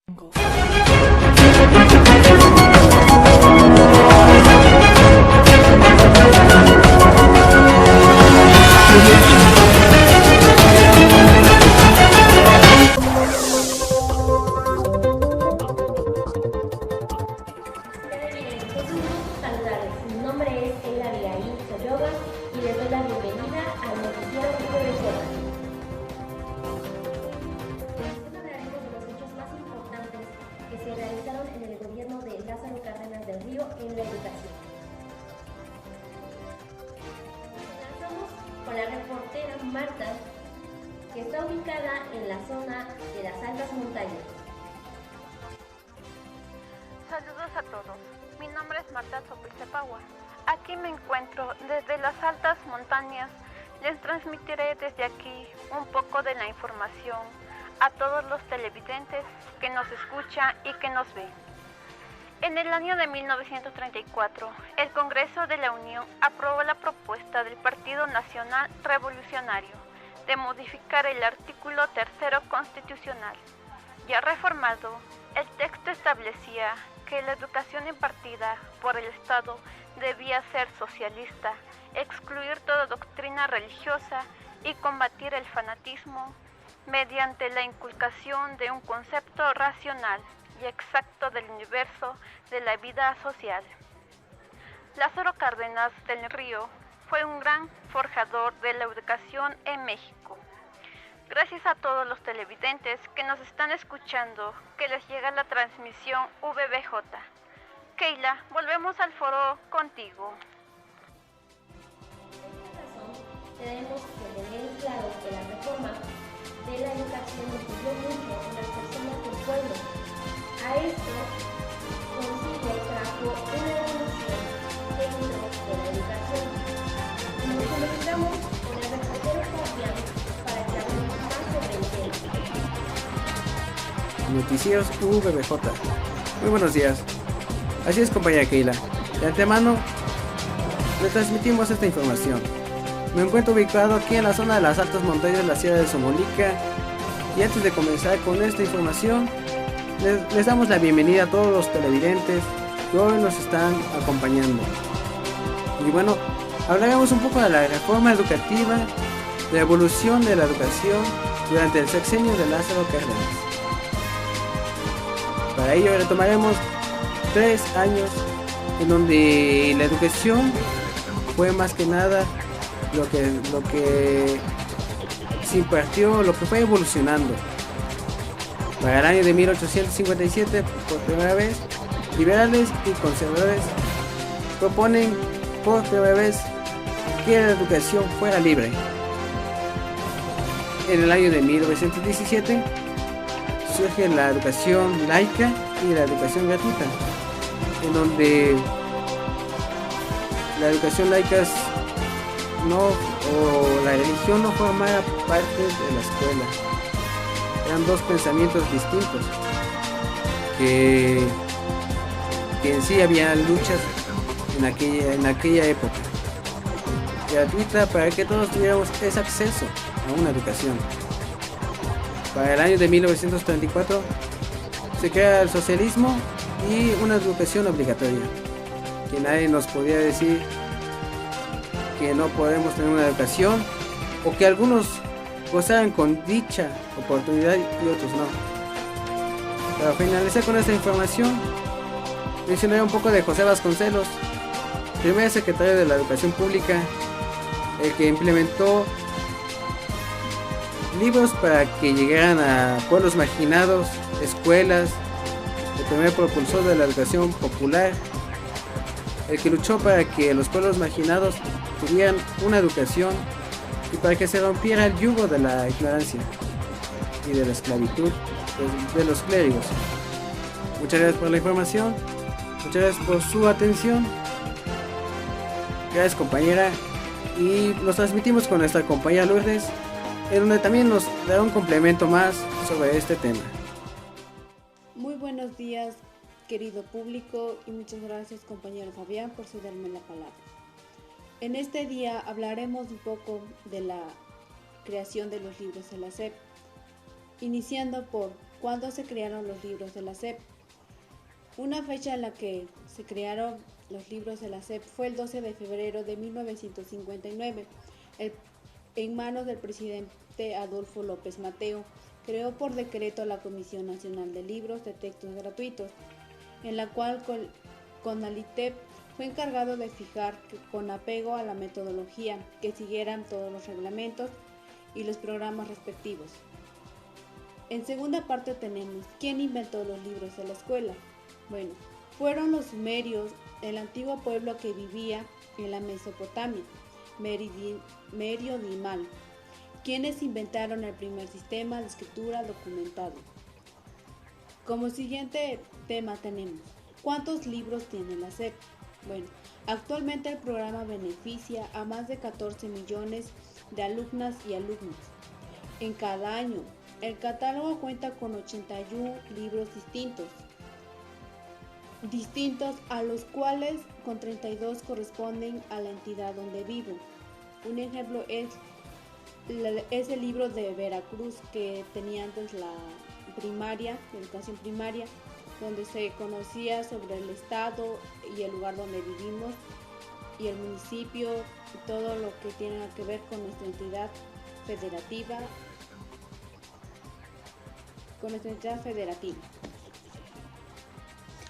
Mi nombre es Keila Abigail Soyoga y les doy la bienvenida al noticiero UVBJ. Hablaremos de los hechos más importantes que se realizaron en el gobierno de Lázaro Cárdenas del Río en la educación. Comenzamos con la reportera Marta, que está ubicada en la zona de las altas montañas. Saludos a todos. Mi nombre es Marta Sopilcepagua. Aquí me encuentro desde las altas montañas. Les transmitiré desde aquí un poco de la información a todos los televidentes que nos escuchan y que nos ven. En el año de 1934, el Congreso de la Unión aprobó la propuesta del Partido Nacional Revolucionario de modificar el artículo 3º constitucional. Ya reformado, el texto establecía que la educación impartida por el Estado debía ser socialista, excluir toda doctrina religiosa y combatir el fanatismo mediante la inculcación de un concepto racional y exacto del universo de la vida social. Lázaro Cárdenas del Río fue un gran forjador de la educación en México. Gracias a todos los televidentes que nos están escuchando, que les llega la transmisión UVBJ. Keila, volvemos al foro contigo. Por esta razón, tenemos que tener claro que la reforma de la educación influyó mucho en las personas del pueblo. A esto consigo trajo una evolución dentro de la educación. Nos comunicamos con el reportero Fabián para que hablemos más sobre el tema. Noticieros UVBJ. Muy buenos días. Así es, compañera Keila. De antemano, le transmitimos esta información. Me encuentro ubicado aquí en la zona de las altas montañas de la Sierra de Somolica. Y antes de comenzar con esta información, les damos la bienvenida a todos los televidentes que hoy nos están acompañando. Y bueno, hablaremos un poco de la reforma educativa, de la evolución de la educación durante el sexenio de Lázaro Cárdenas. Para ello retomaremos 3 años en donde la educación fue más que nada lo que se impartió, lo que fue evolucionando. Para el año de 1857, por primera vez, liberales y conservadores proponen por primera vez que la educación fuera libre. En el año de 1917 surge la educación laica y la educación gratuita, en donde la educación laica la religión no formara parte de la escuela. Eran dos pensamientos distintos, que en sí había luchas en aquella época. Gratuita para que todos tuviéramos ese acceso a una educación. Para el año de 1934 se crea el socialismo y una educación obligatoria, que nadie nos podía decir que no podemos tener una educación, o que algunos gozaran con dicha oportunidad y otros no. Para finalizar con esta información, mencionaré un poco de José Vasconcelos, primer secretario de la Educación Pública, el que implementó libros para que llegaran a pueblos marginados, escuelas, el primer propulsor de la educación popular, el que luchó para que los pueblos marginados tuvieran una educación y para que se rompiera el yugo de la ignorancia y de la esclavitud de los clérigos. Muchas gracias por la información, muchas gracias por su atención. Gracias, compañera, y nos transmitimos con nuestra compañera Lourdes, en donde también nos dará un complemento más sobre este tema. Muy buenos días, querido público, y muchas gracias, compañero Fabián, por cederme la palabra. En este día hablaremos un poco de la creación de los libros de la SEP, iniciando por ¿cuándo se crearon los libros de la SEP? Una fecha en la que se crearon los libros de la SEP fue el 12 de febrero de 1959, en manos del presidente Adolfo López Mateo. Creó por decreto la Comisión Nacional de Libros de Textos Gratuitos, en la cual CONALITEP fue encargado de fijar con apego a la metodología que siguieran todos los reglamentos y los programas respectivos. En segunda parte tenemos, ¿quién inventó los libros de la escuela? Bueno, fueron los sumerios, el antiguo pueblo que vivía en la Mesopotamia meridional, quienes inventaron el primer sistema de escritura documentado. Como siguiente tema tenemos, ¿cuántos libros tiene la SEP? Bueno, actualmente el programa beneficia a más de 14 millones de alumnas y alumnos en cada año. El catálogo cuenta con 81 libros distintos a los cuales con 32 corresponden a la entidad donde vivo. Un ejemplo es el libro de Veracruz que tenía antes la educación primaria, donde se conocía sobre el estado y el lugar donde vivimos y el municipio y todo lo que tiene que ver con nuestra entidad federativa.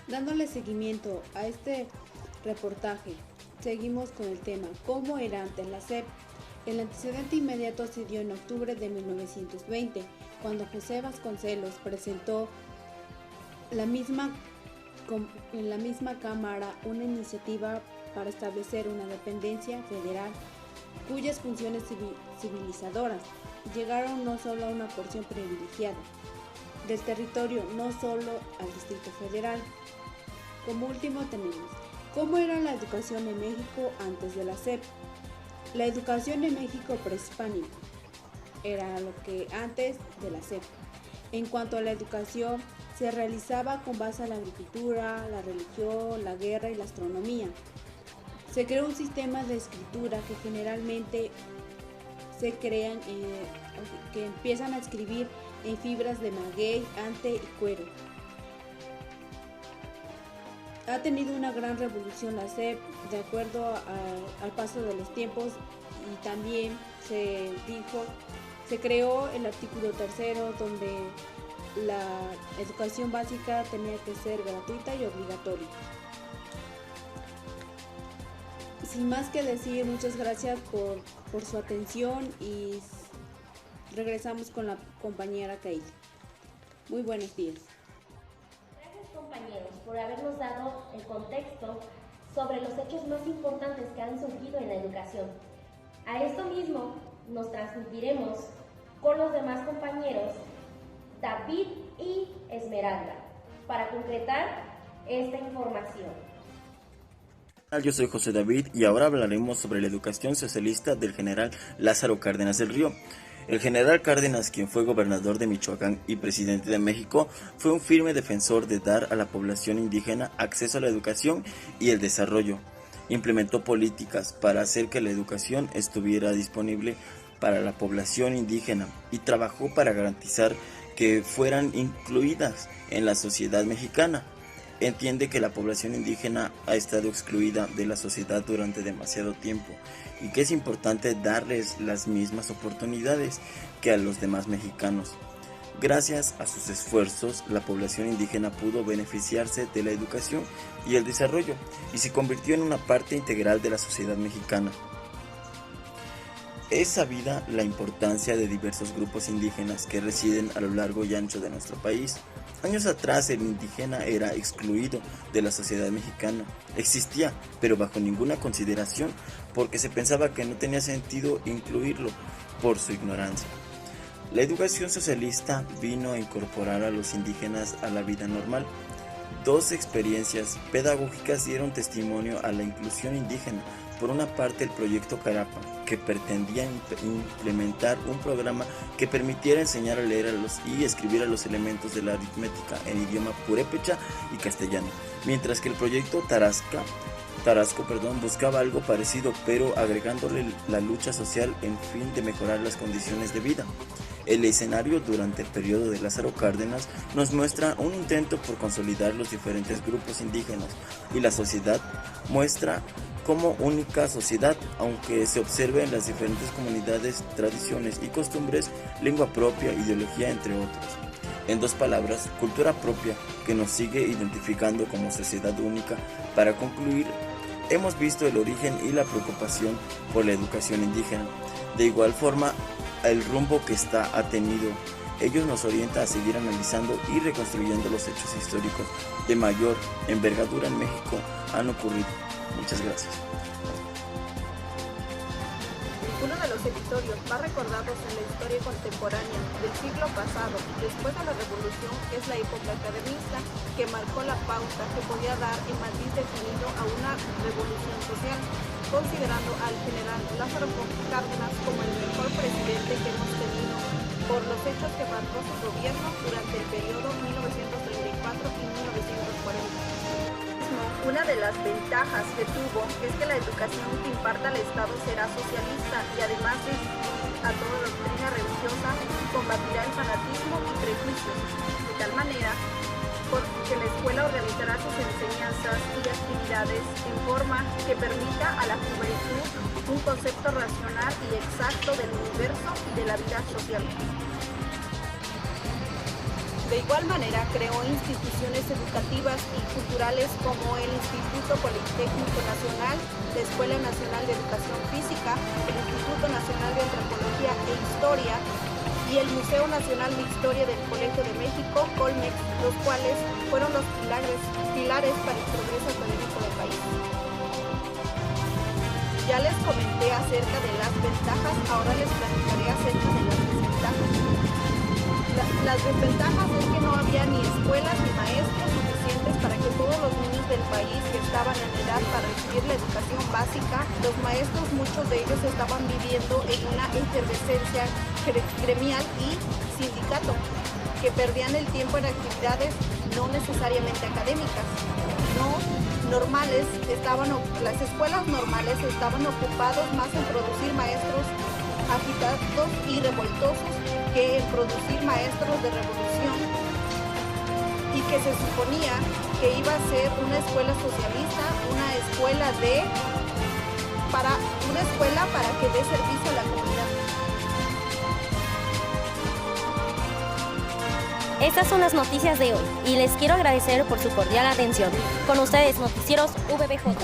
Dándole seguimiento a este reportaje, seguimos con el tema ¿cómo era antes la SEP? El antecedente inmediato se dio en octubre de 1920, cuando José Vasconcelos presentó en la misma Cámara una iniciativa para establecer una dependencia federal cuyas funciones civilizadoras llegaron no solo a una porción privilegiada del territorio, no solo al Distrito Federal. Como último tenemos, ¿cómo era la educación en México antes de la SEP? La educación en México prehispánico era lo que antes de la SEP. En cuanto a la educación, se realizaba con base a la agricultura, la religión, la guerra y la astronomía. Se creó un sistema de escritura que generalmente que empiezan a escribir en fibras de maguey, ante y cuero. Ha tenido una gran revolución la SEP de acuerdo al paso de los tiempos, y también se creó el artículo 3 donde la educación básica tenía que ser gratuita y obligatoria. Sin más que decir, muchas gracias por su atención y regresamos con la compañera Kaili. Muy buenos días. Gracias, compañeros, por habernos dado el contexto sobre los hechos más importantes que han surgido en la educación. A esto mismo nos transmitiremos con los demás compañeros David y Esmeralda para concretar esta información. Yo soy José David y ahora hablaremos sobre la educación socialista del general Lázaro Cárdenas del Río. El general Cárdenas, quien fue gobernador de Michoacán y presidente de México, fue un firme defensor de dar a la población indígena acceso a la educación y el desarrollo. Implementó políticas para hacer que la educación estuviera disponible para la población indígena y trabajó para garantizar que fueran incluidas en la sociedad mexicana. Entiende que la población indígena ha estado excluida de la sociedad durante demasiado tiempo y que es importante darles las mismas oportunidades que a los demás mexicanos. Gracias a sus esfuerzos, la población indígena pudo beneficiarse de la educación y el desarrollo y se convirtió en una parte integral de la sociedad mexicana. Es sabida la importancia de diversos grupos indígenas que residen a lo largo y ancho de nuestro país. Años atrás el indígena era excluido de la sociedad mexicana. Existía, pero bajo ninguna consideración, porque se pensaba que no tenía sentido incluirlo por su ignorancia. La educación socialista vino a incorporar a los indígenas a la vida normal. 2 experiencias pedagógicas dieron testimonio a la inclusión indígena. Por una parte, el proyecto Carapa, que pretendía implementar un programa que permitiera enseñar a leer y escribir a los elementos de la aritmética en idioma purépecha y castellano, mientras que el proyecto Tarasco buscaba algo parecido, pero agregándole la lucha social en fin de mejorar las condiciones de vida. El escenario durante el periodo de Lázaro Cárdenas nos muestra un intento por consolidar los diferentes grupos indígenas y la sociedad muestra como única sociedad, aunque se observe en las diferentes comunidades, tradiciones y costumbres, lengua propia, ideología, entre otros. En dos palabras, cultura propia que nos sigue identificando como sociedad única. Para concluir, hemos visto el origen y la preocupación por la educación indígena. De igual forma, el rumbo que esta ha tenido. Ellos nos orienta a seguir analizando y reconstruyendo los hechos históricos de mayor envergadura en México han ocurrido. Muchas gracias. Uno de los episodios más recordados en la historia contemporánea del siglo pasado, después de la Revolución, es la época academista, que marcó la pauta que podía dar el matiz definido a una revolución social, considerando al general Lázaro Cárdenas como el mejor presidente que hemos tenido por los hechos que marcó su gobierno durante el periodo 1934 y 1940. Una de las ventajas que tuvo es que la educación que imparta el Estado será socialista y además de a toda doctrina religiosa combatirá el fanatismo y prejuicios, de tal manera que la escuela organizará sus enseñanzas y actividades en forma que permita a la juventud un concepto racional y exacto del universo y de la vida social. De igual manera, creó instituciones educativas y culturales como el Instituto Politécnico Nacional, la Escuela Nacional de Educación Física, el Instituto Nacional de Antropología e Historia y el Museo Nacional de Historia del Colegio de México, Colmex, los cuales fueron los pilares para el progreso académico del país. Ya les comenté acerca de las ventajas, ahora les platicaré acerca de las desventajas. Las desventajas es que no había ni escuelas ni maestros suficientes para que todos los niños del país que estaban en edad para recibir la educación básica, los maestros, muchos de ellos estaban viviendo en una efervescencia gremial y sindicato, que perdían el tiempo en actividades no necesariamente académicas, no normales. Las escuelas normales estaban ocupados más en producir maestros agitados y revoltosos que en producir maestros de revolución, y que se suponía que iba a ser una escuela socialista, una escuela para que dé servicio a la comunidad. Estas son las noticias de hoy y les quiero agradecer por su cordial atención. Con ustedes, Noticieros VBJ.